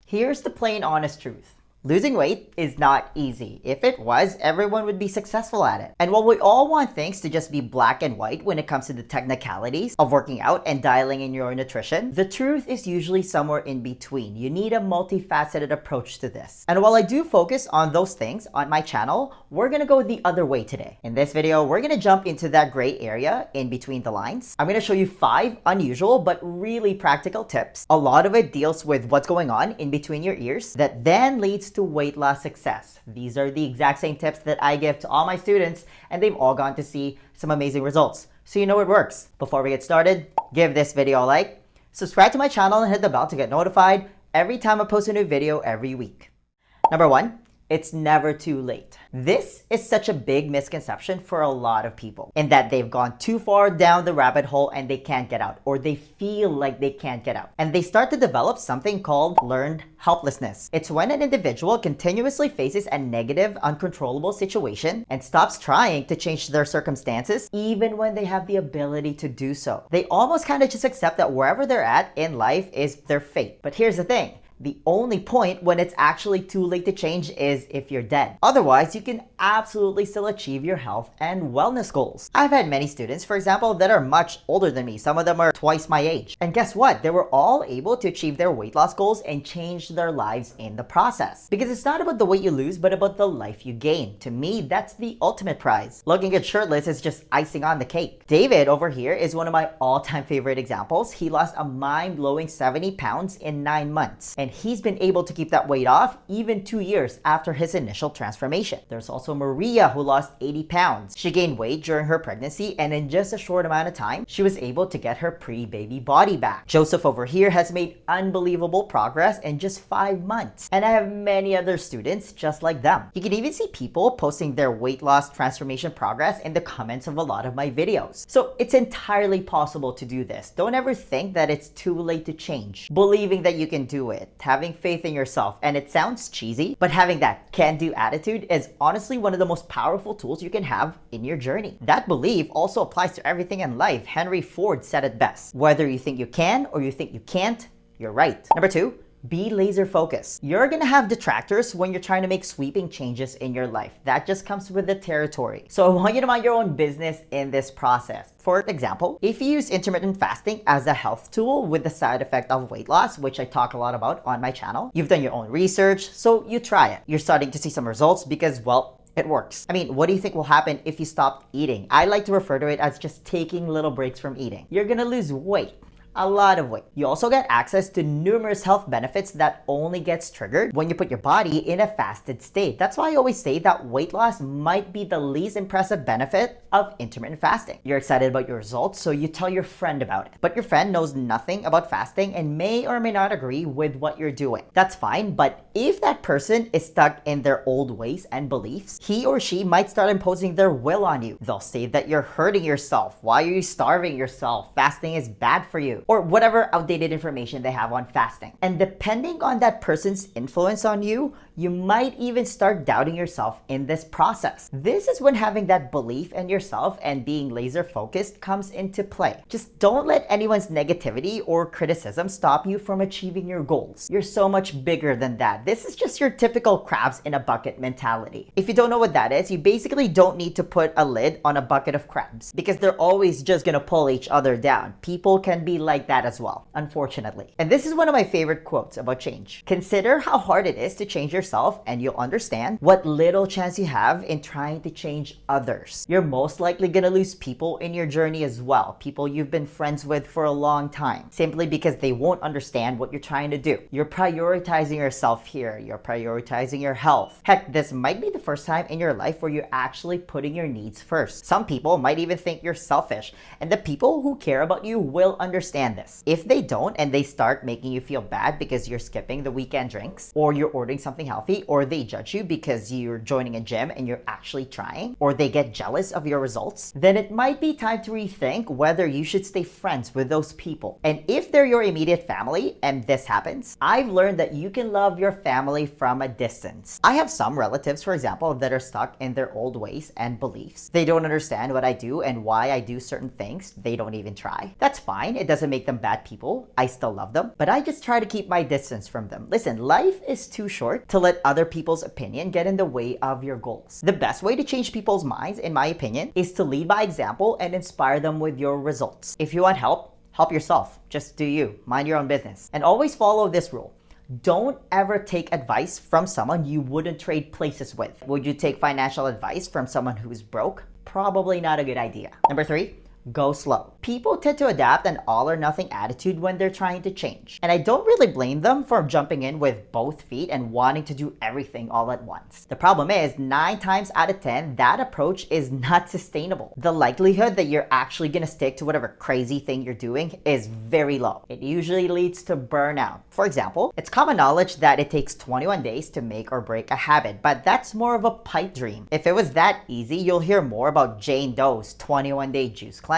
Here's the plain honest truth. Losing weight is not easy. If it was, everyone would be successful at it. And while we all want things to just be black and white when it comes to the technicalities of working out and dialing in your nutrition, the truth is usually somewhere in between. You need a multifaceted approach to this. And while I do focus on those things on my channel, we're gonna go the other way today. In this video, we're gonna jump into that gray area in between the lines. I'm gonna show you 5 unusual but really practical tips. A lot of it deals with what's going on in between your ears that then leads to weight loss success. These are the exact same tips that I give to all my students, and they've all gone to see some amazing results. So you know it works. Before we get started, give this video a like, subscribe to my channel, and hit the bell to get notified every time I post a new video every week. Number 1, it's never too late. This is such a big misconception for a lot of people in that they've gone too far down the rabbit hole and they can't get out, or they feel like they can't get out. And they start to develop something called learned helplessness. It's when an individual continuously faces a negative, uncontrollable situation and stops trying to change their circumstances even when they have the ability to do so. They almost kind of just accept that wherever they're at in life is their fate. But here's the thing. The only point when it's actually too late to change is if you're dead. Otherwise, you can absolutely still achieve your health and wellness goals. I've had many students, for example, that are much older than me. Some of them are twice my age. And guess what? They were all able to achieve their weight loss goals and change their lives in the process. Because it's not about the weight you lose, but about the life you gain. To me, that's the ultimate prize. Looking good shirtless is just icing on the cake. David over here is one of my all-time favorite examples. He lost a mind-blowing 70 pounds in 9 months. And he's been able to keep that weight off even 2 years after his initial transformation. There's also Maria, who lost 80 pounds. She gained weight during her pregnancy, and in just a short amount of time, she was able to get her pre-baby body back. Joseph over here has made unbelievable progress in just 5 months. And I have many other students just like them. You can even see people posting their weight loss transformation progress in the comments of a lot of my videos. So it's entirely possible to do this. Don't ever think that it's too late to change. Believing that you can do it, having faith in yourself. And it sounds cheesy, but having that can-do attitude is honestly one of the most powerful tools you can have in your journey. That belief also applies to everything in life. Henry Ford said it best. Whether you think you can or you think you can't, you're right. Number 2, be laser focused. You're gonna have detractors when you're trying to make sweeping changes in your life. That just comes with the territory. So I want you to mind your own business in this process. For example, if you use intermittent fasting as a health tool with the side effect of weight loss, which I talk a lot about on my channel, you've done your own research, so you try it. You're starting to see some results because, well, it works. I mean, what do you think will happen if you stop eating? I like to refer to it as just taking little breaks from eating. You're gonna lose weight. A lot of weight. You also get access to numerous health benefits that only gets triggered when you put your body in a fasted state. That's why I always say that weight loss might be the least impressive benefit of intermittent fasting. You're excited about your results, so you tell your friend about it. But your friend knows nothing about fasting and may or may not agree with what you're doing. That's fine, but if that person is stuck in their old ways and beliefs, he or she might start imposing their will on you. They'll say that you're hurting yourself. Why are you starving yourself? Fasting is bad for you. Or whatever outdated information they have on fasting. And depending on that person's influence on you, you might even start doubting yourself in this process. This is when having that belief in yourself and being laser focused comes into play. Just don't let anyone's negativity or criticism stop you from achieving your goals. You're so much bigger than that. This is just your typical crabs in a bucket mentality. If you don't know what that is, you basically don't need to put a lid on a bucket of crabs because they're always just gonna pull each other down. People can be like that as well, unfortunately. And this is one of my favorite quotes about change. Consider how hard it is to change yourself and you'll understand what little chance you have in trying to change others. You're most likely gonna lose people in your journey as well, people you've been friends with for a long time, simply because they won't understand what you're trying to do. You're prioritizing yourself here. You're prioritizing your health. Heck, this might be the first time in your life where you're actually putting your needs first. Some people might even think you're selfish, and the people who care about you will understand this. If they don't and they start making you feel bad because you're skipping the weekend drinks, or you're ordering something healthy, or they judge you because you're joining a gym and you're actually trying, or they get jealous of your results, then it might be time to rethink whether you should stay friends with those people. And if they're your immediate family and this happens, I've learned that you can love your family from a distance. I have some relatives, for example, that are stuck in their old ways and beliefs. They don't understand what I do and why I do certain things. They don't even try. That's fine. It doesn't doesn't make them bad people. I still love them, but I just try to keep my distance from them. Listen, life is too short to let other people's opinion get in the way of your goals. The best way to change people's minds, in my opinion, is to lead by example and inspire them with your results. If you want help, help yourself. Just do you. Mind your own business. And always follow this rule. Don't ever take advice from someone you wouldn't trade places with. Would you take financial advice from someone who's broke? Probably not a good idea. Number 3, go slow. People tend to adapt an all or nothing attitude when they're trying to change. And I don't really blame them for jumping in with both feet and wanting to do everything all at once. The problem is 9 times out of 10, that approach is not sustainable. The likelihood that you're actually gonna stick to whatever crazy thing you're doing is very low. It usually leads to burnout. For example, it's common knowledge that it takes 21 days to make or break a habit, but that's more of a pipe dream. If it was that easy, you'll hear more about Jane Doe's 21-day juice cleanse /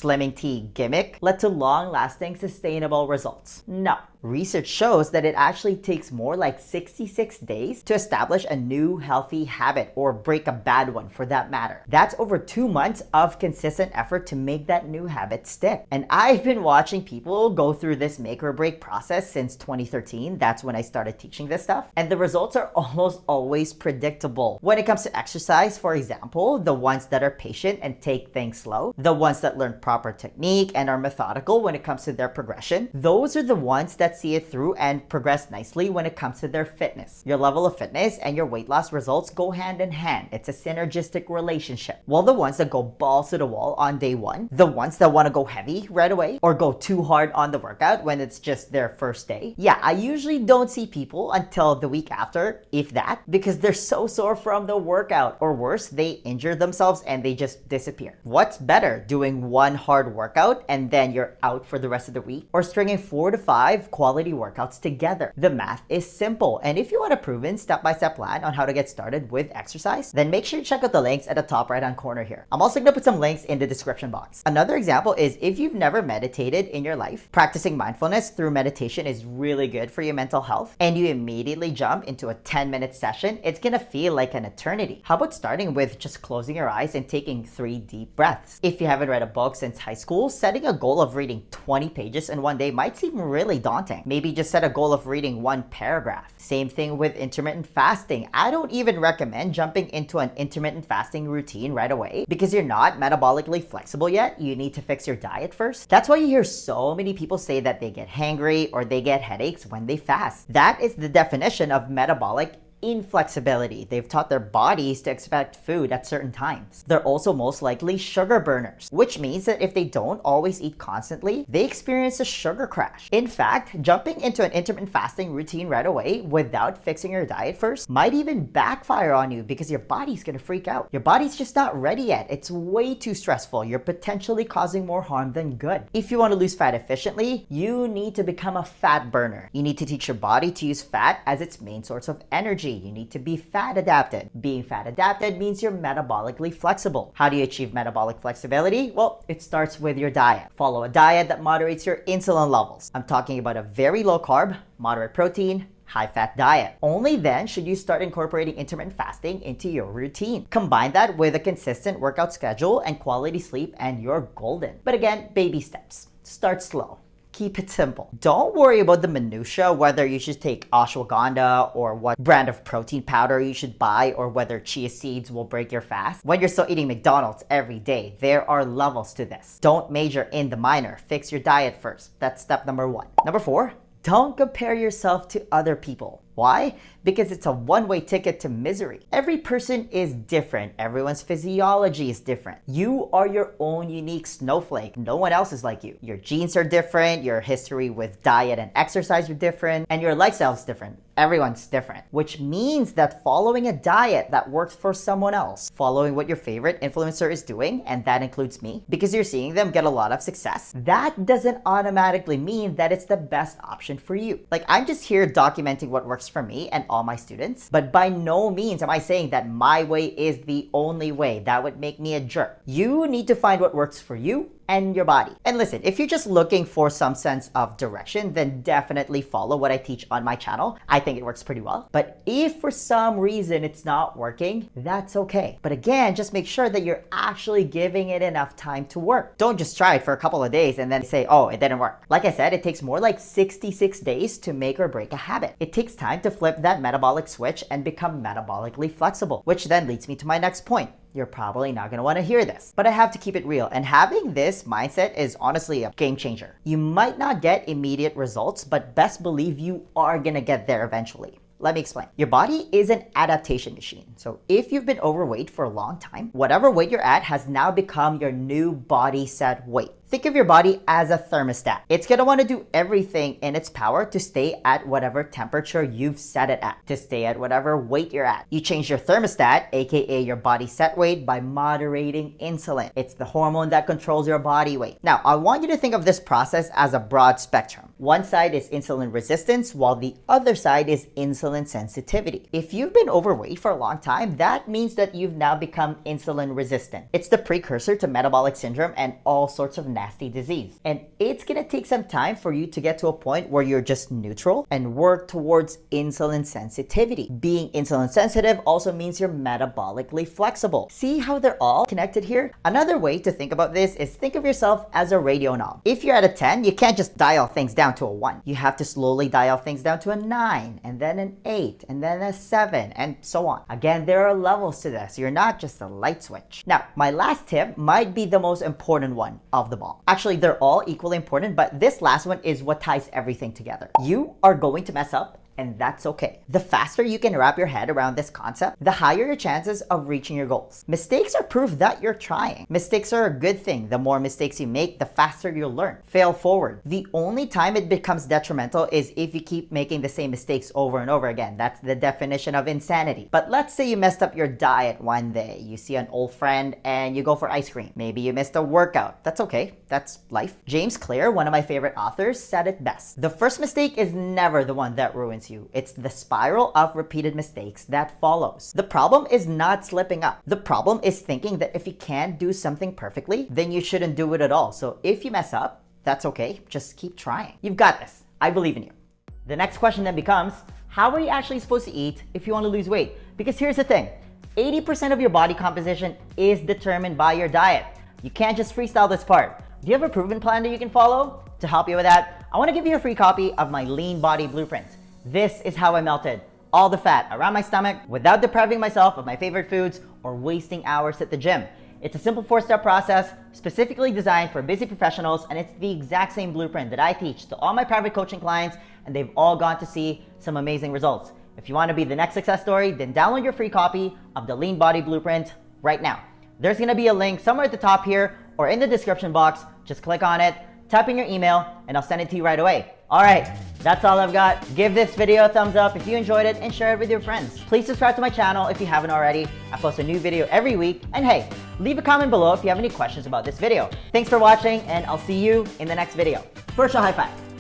slimming tea gimmick led to long-lasting sustainable results. No. Research shows that it actually takes more like 66 days to establish a new healthy habit or break a bad one for that matter. That's over 2 months of consistent effort to make that new habit stick. And I've been watching people go through this make or break process since 2013. That's when I started teaching this stuff. And the results are almost always predictable. When it comes to exercise, for example, the ones that are patient and take things slow, the ones that learn proper technique and are methodical when it comes to their progression, those are the ones that see it through and progress nicely when it comes to their fitness. Your level of fitness and your weight loss results go hand in hand. It's a synergistic relationship. While the ones that go balls to the wall on day 1, the ones that want to go heavy right away or go too hard on the workout when it's just their first day, yeah, I usually don't see people until the week after, if that, because they're so sore from the workout, or worse, they injure themselves and they just disappear. What's better, doing one hard workout and then you're out for the rest of the week, or stringing 4 to 5 quality workouts together? The math is simple, and if you want a proven step-by-step plan on how to get started with exercise, then make sure to check out the links at the top right-hand corner here. I'm also gonna put some links in the description box. Another example is if you've never meditated in your life, practicing mindfulness through meditation is really good for your mental health, and you immediately jump into a 10-minute session, it's gonna feel like an eternity. How about starting with just closing your eyes and taking 3 deep breaths? If you haven't read a book since high school, setting a goal of reading 20 pages in one day might seem really daunting. Maybe just set a goal of reading 1 paragraph. Same thing with intermittent fasting. I don't even recommend jumping into an intermittent fasting routine right away because you're not metabolically flexible yet. You need to fix your diet first. That's why you hear so many people say that they get hangry or they get headaches when they fast. That is the definition of metabolic inflexibility. They've taught their bodies to expect food at certain times. They're also most likely sugar burners, which means that if they don't always eat constantly, they experience a sugar crash. In fact, jumping into an intermittent fasting routine right away without fixing your diet first might even backfire on you because your body's gonna freak out. Your body's just not ready yet. It's way too stressful. You're potentially causing more harm than good. If you want to lose fat efficiently, you need to become a fat burner. You need to teach your body to use fat as its main source of energy. You need to be fat adapted. Being fat adapted means you're metabolically flexible. How do you achieve metabolic flexibility? Well, it starts with your diet. Follow a diet that moderates your insulin levels. I'm talking about a very low carb, moderate protein, high fat diet. Only then should you start incorporating intermittent fasting into your routine. Combine that with a consistent workout schedule and quality sleep and you're golden. But again, baby steps. Start slow. Keep it simple. Don't worry about the minutia, whether you should take ashwagandha or what brand of protein powder you should buy or whether chia seeds will break your fast. When you're still eating McDonald's every day, there are levels to this. Don't major in the minor. Fix your diet first. That's step number 1. Number 4, don't compare yourself to other people. Why? Because it's a one-way ticket to misery. Every person is different. Everyone's physiology is different. You are your own unique snowflake. No one else is like you. Your genes are different, your history with diet and exercise are different, and your lifestyle is different. Everyone's different, which means that following a diet that works for someone else, following what your favorite influencer is doing, and that includes me, because you're seeing them get a lot of success, that doesn't automatically mean that it's the best option for you. Like, I'm just here documenting what works for me and all my students, but by no means am I saying that my way is the only way. That would make me a jerk. You need to find what works for you and your body. And listen, if you're just looking for some sense of direction, then definitely follow what I teach on my channel. I think it works pretty well. But if for some reason it's not working, that's okay. But again, just make sure that you're actually giving it enough time to work. Don't just try it for a couple of days and then say, oh, it didn't work. Like I said, it takes more like 66 days to make or break a habit. It takes time to flip that metabolic switch and become metabolically flexible, which then leads me to my next point. You're probably not gonna wanna hear this, but I have to keep it real. And having this mindset is honestly a game changer. You might not get immediate results, but best believe you are gonna get there eventually. Let me explain. Your body is an adaptation machine. So if you've been overweight for a long time, whatever weight you're at has now become your new body set weight. Think of your body as a thermostat. It's gonna wanna do everything in its power to stay at whatever temperature you've set it at, to stay at whatever weight you're at. You change your thermostat, aka your body set weight, by moderating insulin. It's the hormone that controls your body weight. Now, I want you to think of this process as a broad spectrum. One side is insulin resistance, while the other side is insulin sensitivity. If you've been overweight for a long time, that means that you've now become insulin resistant. It's the precursor to metabolic syndrome and all sorts of nasty disease. And it's gonna take some time for you to get to a point where you're just neutral and work towards insulin sensitivity. Being insulin sensitive also means you're metabolically flexible. See how they're all connected here? Another way to think about this is think of yourself as a radio knob. If you're at a 10, you can't just dial things down to a 1. You have to slowly dial things down to a 9, and then an 8, and then a 7, and so on. Again, there are levels to this. You're not just a light switch. Now, my last tip might be the most important one of them all. Actually, they're all equally important, but this last one is what ties everything together. You are going to mess up, and that's okay. The faster you can wrap your head around this concept, the higher your chances of reaching your goals. Mistakes are proof that you're trying. Mistakes are a good thing. The more mistakes you make, the faster you'll learn. Fail forward. The only time it becomes detrimental is if you keep making the same mistakes over and over again. That's the definition of insanity. But let's say you messed up your diet one day. You see an old friend and you go for ice cream. Maybe you missed a workout. That's okay. That's life. James Clear, one of my favorite authors, said it best. The first mistake is never the one that ruins you. It's the spiral of repeated mistakes that follows. The problem is not slipping up. The problem is thinking that if you can't do something perfectly, then you shouldn't do it at all. So if you mess up, that's okay. Just keep trying. You've got this. I believe in you. The next question then becomes, how are you actually supposed to eat if you want to lose weight? Because here's the thing, 80% of your body composition is determined by your diet. You can't just freestyle this part. Do you have a proven plan that you can follow? To help you with that, I want to give you a free copy of my Lean Body Blueprint. This is how I melted all the fat around my stomach without depriving myself of my favorite foods or wasting hours at the gym. It's a simple 4-step process specifically designed for busy professionals, and it's the exact same blueprint that I teach to all my private coaching clients, and they've all gone to see some amazing results. If you want to be the next success story, then download your free copy of the Lean Body Blueprint right now. There's going to be a link somewhere at the top here or in the description box. Just click on it, type in your email, and I'll send it to you right away. All right, that's all I've got. Give this video a thumbs up if you enjoyed it and share it with your friends. Please subscribe to my channel if you haven't already. I post a new video every week. And hey, leave a comment below if you have any questions about this video. Thanks for watching, and I'll see you in the next video. Virtual high five.